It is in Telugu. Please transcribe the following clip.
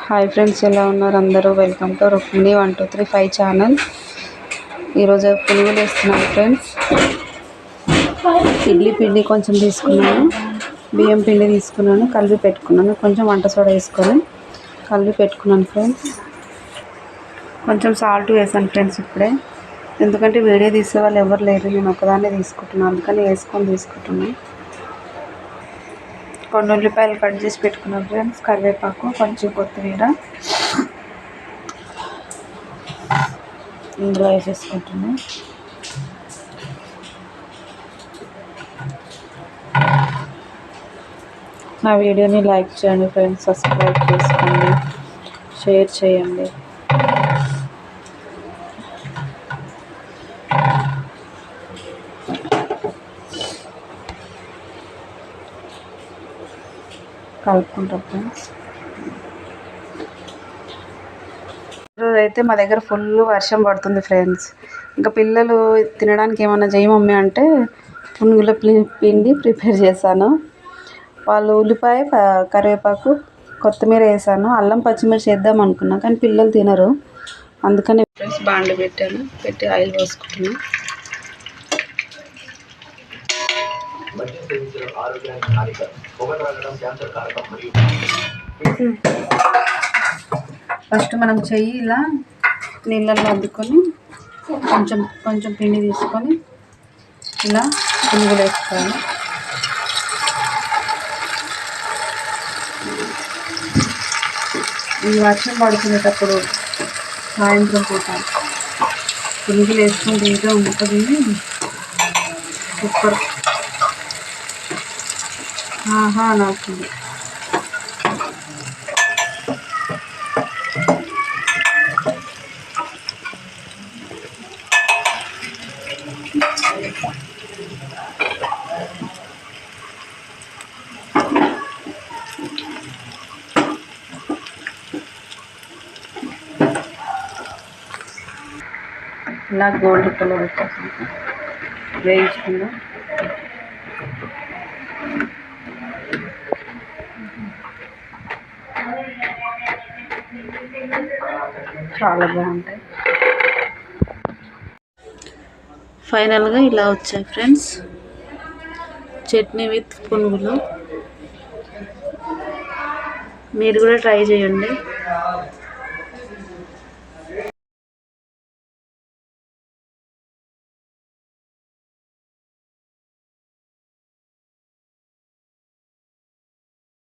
హాయ్ ఫ్రెండ్స్, ఎలా ఉన్నారు అందరూ? Welcome to Rukmini 1235 channel. ఈరోజు పునుగులు వేస్తున్నాను ఫ్రెండ్స్. ఇడ్లీ పిండి కొంచెం తీసుకున్నాను, బియ్యం పిండి తీసుకున్నాను, కలిపి పెట్టుకున్నాను. కొంచెం వంట సోడా వేసుకొని కలిపి పెట్టుకున్నాను ఫ్రెండ్స్. కొంచెం సాల్ట్ వేసాను ఫ్రెండ్స్ ఇప్పుడే, ఎందుకంటే వీడియో తీసే వాళ్ళు ఎవరు లేరు, నేను ఒకదాన్నే తీసుకుంటున్నాను, అందుకని వేసుకొని తీసుకుంటున్నాను. కొన్ని ఉల్లిపాయలు కట్ చేసి పెట్టుకున్నాను ఫ్రెండ్స్, కరివేపాకు, కొంచెం కొత్తిమీర ఇందులో వేసేసుకుంటున్నాను. నా వీడియోని లైక్ చేయండి ఫ్రెండ్స్, సబ్స్క్రైబ్ చేసుకోండి, షేర్ చేయండి. కలుపుకుంటాం ఫ్రెండ్స్. ఈరోజు అయితే మా దగ్గర ఫుల్ వర్షం పడుతుంది ఫ్రెండ్స్. ఇంకా పిల్లలు తినడానికి ఏమన్నా చేయి మమ్మీ అంటే పునుగుల పిండి ప్రిపేర్ చేశాను. వాళ్ళు ఉల్లిపాయ, కరివేపాకు, కొత్తిమీర వేసాను, అల్లం పచ్చిమిర్చి వేద్దాం అనుకున్నా, కానీ పిల్లలు తినరు, అందుకని ఫ్రెండ్స్ బాండ్లు పెట్టి ఆయిల్ పోసుకుంటున్నాను. ఫస్ట్ మనం చెయ్యి ఇలా నీళ్ళల్లో అద్దుకొని కొంచెం పిండి తీసుకొని ఇలా పునుగులు వేసుకోవాలి. ఈ వర్షం పడుకునేటప్పుడు సాయంత్రం పూట పునుగులు వేసుకొని తింటే ఉంటుంది సూపర్. నాకు ఇలా గోల్డ్ కలర్ వచ్చేసి వేయించుకుందాం. చాలా బాగుంటాయి. ఫైనల్గా ఇలా వచ్చాయి ఫ్రెండ్స్, చట్నీ విత్ పునుగులు. మీరు కూడా ట్రై చేయండి.